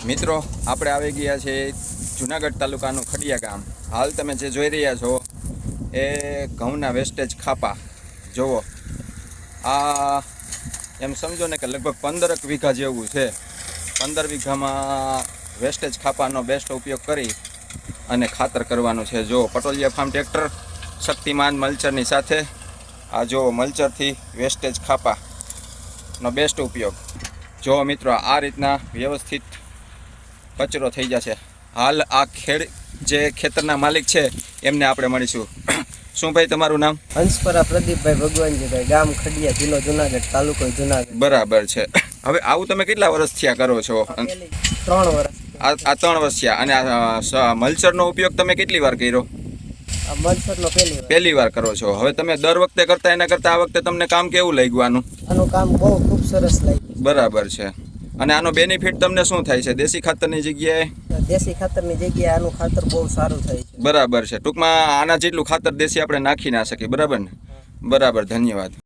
મિત્રો આપણે આવી ગયા છે જુનાગઢ તાલુકાનું ખડિયા ગામ। હાલ તમે જે જોઈ રહ્યા છો એ ઘઉંના વેસ્ટેજ ખાપા જુઓ। આ એમ સમજો ને કે લગભગ 15 વીઘા જેવું છે। 15 વીઘામાં વેસ્ટેજ ખાપાનો બેસ્ટ ઉપયોગ કરી અને ખાતર કરવાનું છે। જો પટોલિયા ફાર્મ ટ્રેક્ટર શક્તિમાન મલ્ચરની સાથે આ જો મલ્ચરથી વેસ્ટેજ ખાપાનો બેસ્ટ ઉપયોગ। જો મિત્રો આ રીતના વ્યવસ્થિત કચરો થઈ જશે। હાલ આ જે ખેતરના માલિક છે એમને આપણે મળીશું। શું ભાઈ તમારું નામ? હંસપરા પ્રદીપભાઈ ભગવાનજીભાઈ, ગામ ખડિયા, જિલ્લો જુનાગઢ, તાલુકો જુનાગઢ। બરાબર છે। હવે આવું તમે કેટલા વર્ષથી આ કરો છો? 3 વર્ષ। આ 3 વર્ષ થયા। અને આ મલ્ચરનો ઉપયોગ તમે કેટલી વાર કર્યો? આ મલ્ચરનો પહેલી વાર કરો છો। હવે તમે દર વખતે કરતા એના કરતા આ વખતે તમને કામ કેવું લાગ્યું આનું? આનું કામ બહુ ખૂબ સરસ લાગ્યું। બરાબર છે। અને આનો બેનિફિટ તમને શું થાય છે? દેશી ખાતરની જગ્યાએ દેશી ખાતરની જગ્યાએ આનું ખાતર બહુ સારું થાય છે। બરાબર છે। ટૂંકમાં આના જેટલું ખાતર દેશી આપણે નાખી ના શકીએ, બરાબર ને? બરાબર, ધન્યવાદ।